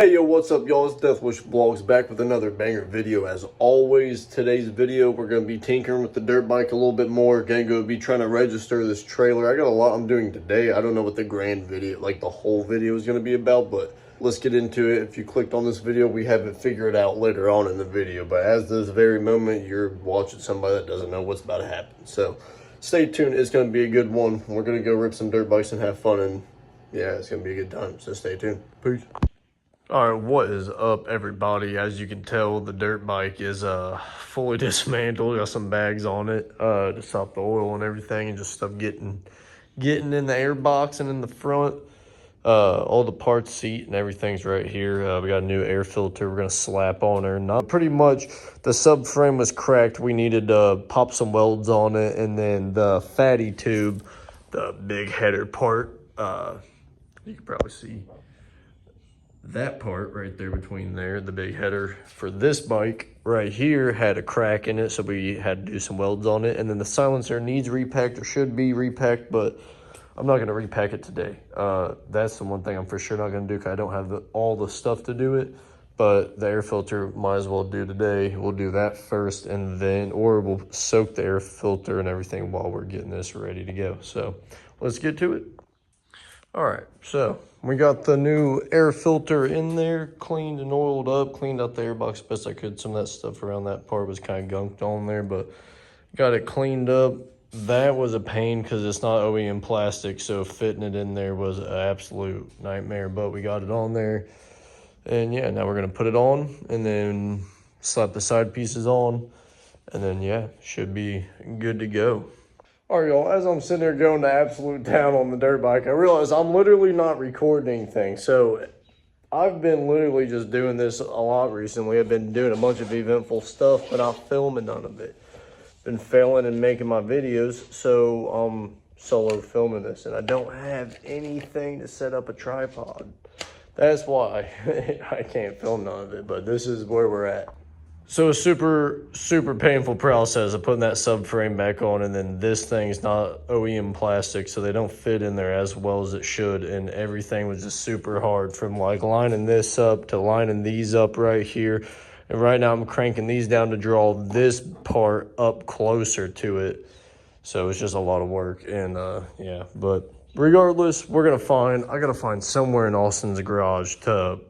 Hey yo, what's up y'all? It's Deathwish Vlogs back with another banger video. As always, today's video we're going to be tinkering with the dirt bike a little bit more. Going to be trying to register this trailer. I got a lot I'm doing today. I don't know what the grand video, like the whole video is going to be about, but let's get into it. If you clicked on this video, we have it figured out later on in the video, but as this very moment, you're watching somebody that doesn't know what's about to happen. So stay tuned. It's going to be a good one. We're going to go rip some dirt bikes and have fun, and yeah, it's going to be a good time. So stay tuned. Peace. All right, what is up, everybody? As you can tell, the dirt bike is fully dismantled. Got some bags on it to stop the oil and everything, and just stuff getting in the air box and in the front. All the parts, seat, and everything's right here. We got a new air filter we're gonna slap on there. Not pretty much. The subframe was cracked. We needed to pop some welds on it, and then the fatty tube, the big header part. You can probably see that part right there between there, the big header for this bike right here had a crack in it, so we had to do some welds on it. And then the silencer needs repacked, or should be repacked, but I'm not going to repack it today. That's the one thing I'm for sure not going to do, because I don't have all the stuff to do it. But the air filter might as well do today. We'll do that first, and then, or we'll soak the air filter and everything while we're getting this ready to go. So let's get to it. All right, so we got the new air filter in there, cleaned and oiled up, cleaned out the airbox best I could. Some of that stuff around that part was kind of gunked on there, but got it cleaned up. That was a pain because it's not OEM plastic, so fitting it in there was an absolute nightmare, but we got it on there. And yeah, now we're gonna put it on and then slap the side pieces on, and then yeah, should be good to go. All right, y'all, as I'm sitting there going to absolute town on the dirt bike, I realize I'm literally not recording things. So I've been literally just doing this a lot recently. I've been doing a bunch of eventful stuff, but not filming none of it. Been failing and making my videos, so I'm solo filming this, and I don't have anything to set up a tripod. That's why I can't film none of it, but this is where we're at. So a super painful process of putting that subframe back on, and then this thing's not OEM plastic, so they don't fit in there as well as it should, and everything was just super hard, from like lining this up to lining these up right here. And right now I'm cranking these down to draw this part up closer to it. So it's just a lot of work, and yeah, but regardless, I gotta find somewhere in Austin's garage to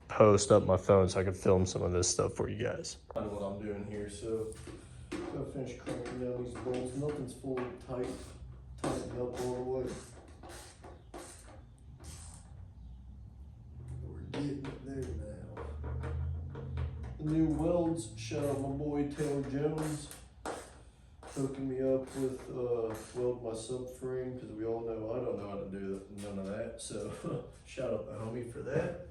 post up my phone so I could film some of this stuff for you guys. I know what I'm doing here, so gotta finish cranking down these bolts. Nothing's fully tightened up all the way. We're getting it there now. The new welds, shout out my boy Taylor Jones, hooking me up with weld my subframe, because we all know I don't know how to do none of that, so shout out the homie for that.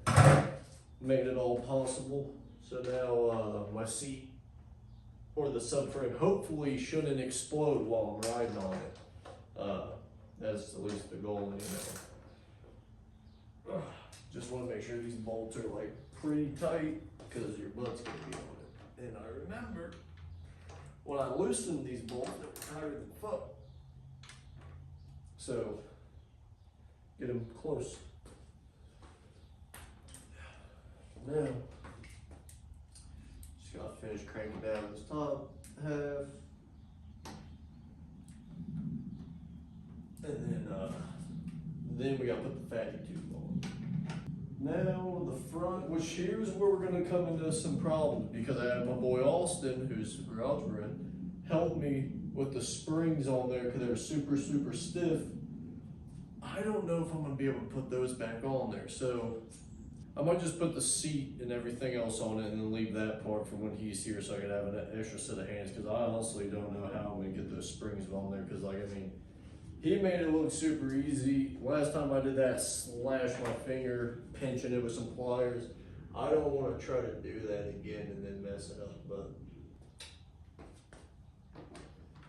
Made it all possible. So now my seat, or the subframe, hopefully shouldn't explode while I'm riding on it. That's at least the goal anyway. Just want to make sure these bolts are like pretty tight, because your butt's gonna be on it. And I remember when I loosened these bolts, they were tighter than fuck. So get them close. Now, just gotta finish cranking down this top half. And then we gotta put the fatty tube on. Now the front, which here's where we're gonna come into some problems, because I have my boy Austin, who's garage we're in, help me with the springs on there because they were super stiff. I don't know if I'm gonna be able to put those back on there, so I might just put the seat and everything else on it and then leave that part for when he's here, so I can have an extra set of hands, because I honestly don't know how I'm gonna get those springs on there, because like, I mean, he made it look super easy. Last time I did that, slashed my finger pinching it with some pliers. I don't want to try to do that again and then mess it up, but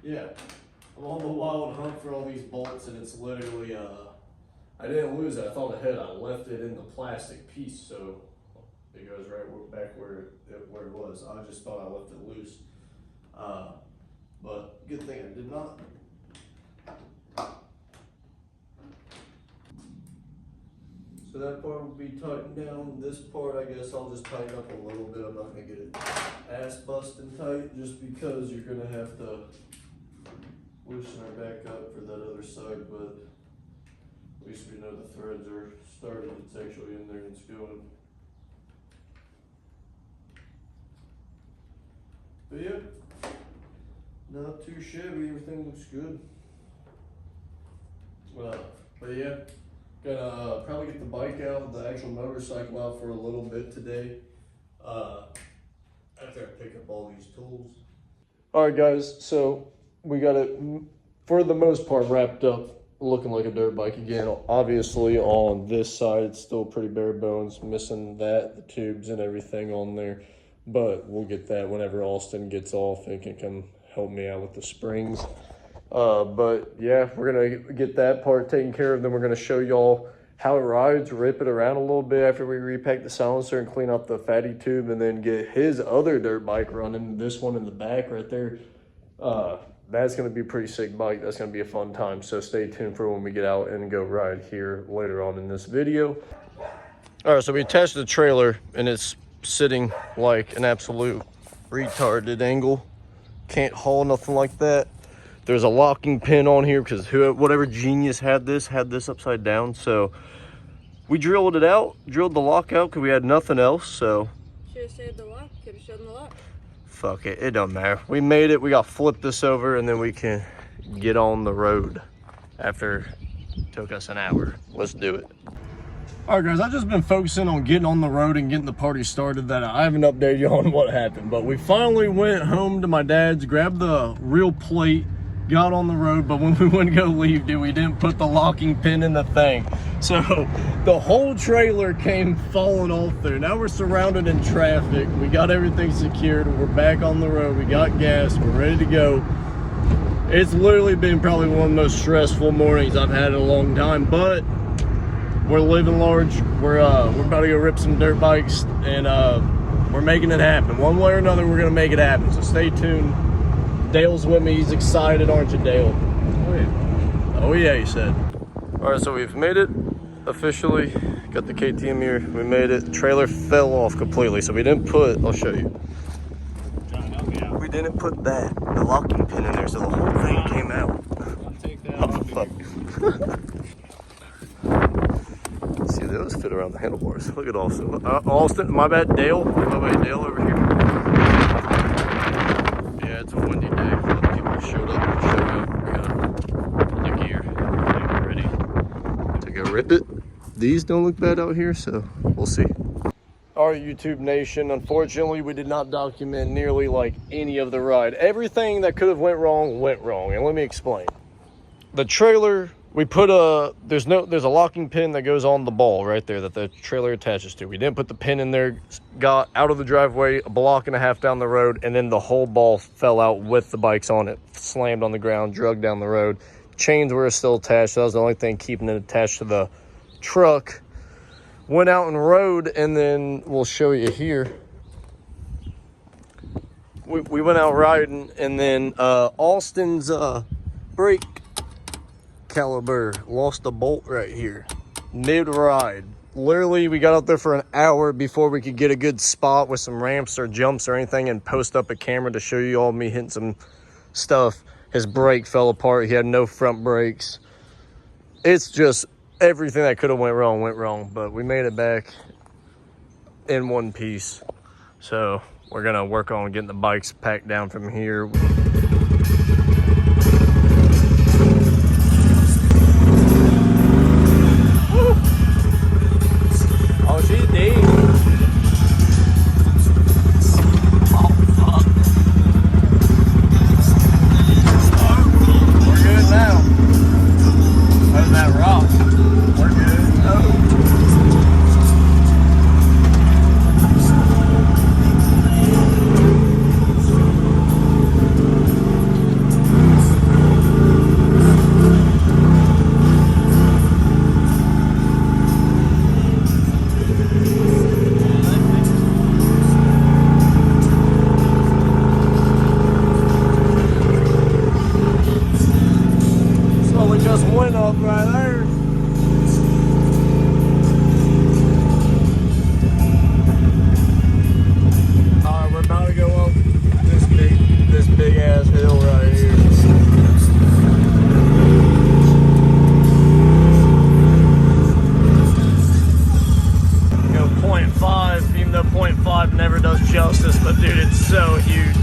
yeah, I'm on the wild hunt for all these bolts, and it's literally I didn't lose it. I thought ahead. I left it in the plastic piece, so it goes right back where it was. I just thought I left it loose, but good thing I did not. So that part will be tightened down. This part, I guess I'll just tighten up a little bit. I'm not gonna get it ass busting tight just because you're gonna have to loosen her back up for that other side, but at least we know the threads are started. It's actually in there and it's going. But yeah, not too shabby. Everything looks good. But yeah, gonna probably get the bike out, the actual motorcycle out for a little bit today. After I pick up all these tools. All right, guys. So we got it for the most part wrapped up, looking like a dirt bike again. Obviously, on this side, it's still pretty bare bones, missing the tubes and everything on there. But we'll get that whenever Austin gets off and can come help me out with the springs. But yeah, we're gonna get that part taken care of. Then we're gonna show y'all how it rides, rip it around a little bit after we repack the silencer and clean up the fatty tube, and then get his other dirt bike running, this one in the back right there. That's gonna be a pretty sick bike. That's gonna be a fun time. So stay tuned for when we get out and go ride here later on in this video. All right, so we attached the trailer and it's sitting like an absolute retarded angle. Can't haul nothing like that. There's a locking pin on here because whatever genius had this upside down. So we drilled it out, drilled the lock out because we had nothing else. So should have saved the lock, could have shown the lock. Fuck it, it don't matter. We made it, we got to flip this over and then we can get on the road after it took us an hour. Let's do it. All right, guys, I've just been focusing on getting on the road and getting the party started. That I haven't updated you on what happened, but we finally went home to my dad's, grabbed the real plate, got on the road, but when we went to go leave, dude, we didn't put the locking pin in the thing. So the whole trailer came falling off there. Now we're surrounded in traffic. We got everything secured. We're back on the road. We got gas. We're ready to go. It's literally been probably one of the most stressful mornings I've had in a long time, but we're living large. We're about to go rip some dirt bikes, and we're making it happen. One way or another, we're gonna make it happen. So stay tuned. Dale's with me. He's excited, aren't you, Dale? Oh yeah. Oh yeah, he said. All right, so we've made it officially. Got the KTM here. We made it. Trailer fell off completely, so we didn't put. I'll show you. We didn't put the locking pin in there, so the whole thing came out. I'll take that off. Fuck. See, those fit around the handlebars. Look at Austin. Austin, my bad, Dale. Oh wait, Dale over here. Yeah, it's a windy day. A lot of people showed up. We got the gear. We're ready to go rip it. These don't look bad out here, so we'll see. All right, YouTube Nation. Unfortunately, we did not document nearly like any of the ride. Everything that could have went wrong, and let me explain. The trailer. We put there's a locking pin that goes on the ball right there that the trailer attaches to. We didn't put the pin in there, got out of the driveway, a block and a half down the road, and then the whole ball fell out with the bikes on it, slammed on the ground, dragged down the road. Chains were still attached. That was the only thing keeping it attached to the truck. Went out and rode, and then we'll show you here. We went out riding, and then Austin's brake caliber lost a bolt right here mid-ride. Literally, we got out there for an hour before we could get a good spot with some ramps or jumps or anything and post up a camera to show you all me hitting some stuff. His brake fell apart. He had no front brakes. It's just everything that could have went wrong, but we made it back in one piece. So we're gonna work on getting the bikes packed down from here. quad never does justice, but dude, it's so huge.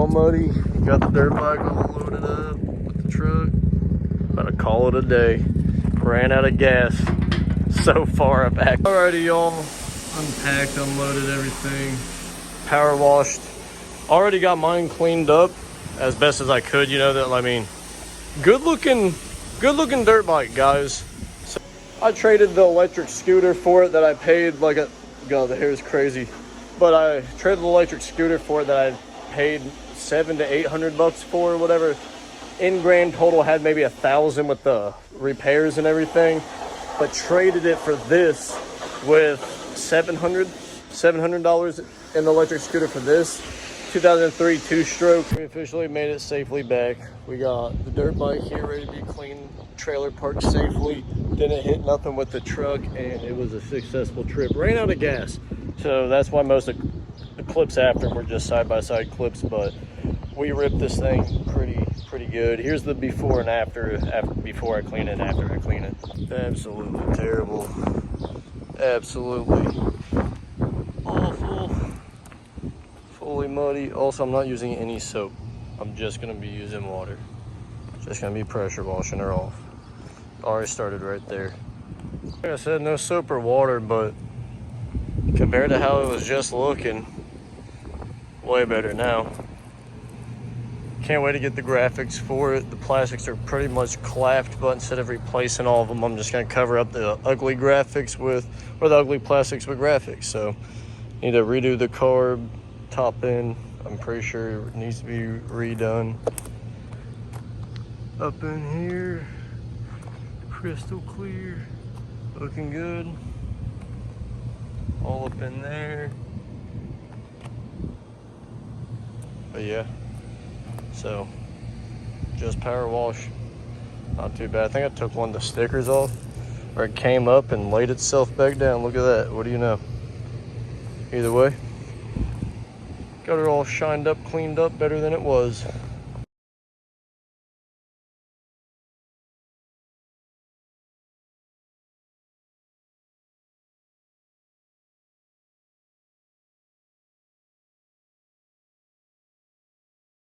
Muddy. Got the dirt bike all loaded up with the truck. About to call it a day. Ran out of gas so far back. Alrighty, y'all. Unpacked, unloaded everything. Power washed. Already got mine cleaned up as best as I could. You know that, I mean, good looking dirt bike, guys. So I traded the electric scooter for it that I paid like a, God, the hair is crazy. But I traded the electric scooter for it that I paid $700 to $800 for, or whatever. In grand total had maybe $1,000 with the repairs and everything, but traded it for this with $700 in the electric scooter for this 2003 two-stroke. We officially made it safely back. We got the dirt bike here ready to be cleaned, trailer parked safely, didn't hit nothing with the truck, and it was a successful trip. Ran out of gas, so that's why most of the clips after were just side-by-side clips, but we ripped this thing pretty good. Here's the before and after before I clean it and after I clean it. Absolutely terrible. Absolutely awful. Fully muddy. Also, I'm not using any soap. I'm just gonna be using water. Just gonna be pressure washing her off. Already started right there. Like I said, no soap or water, but compared to how it was just looking, way better now. Can't wait to get the graphics for it. The plastics are pretty much clapped, but instead of replacing all of them, I'm just gonna cover up the ugly graphics with, or the ugly plastics with graphics. So need to redo the carb, top end. I'm pretty sure it needs to be redone. Up in here, crystal clear, looking good. All up in there. But yeah. So, just power wash, not too bad. I think I took one of the stickers off, or it came up and laid itself back down. Look at that, what do you know? Either way, got her all shined up, cleaned up, better than it was.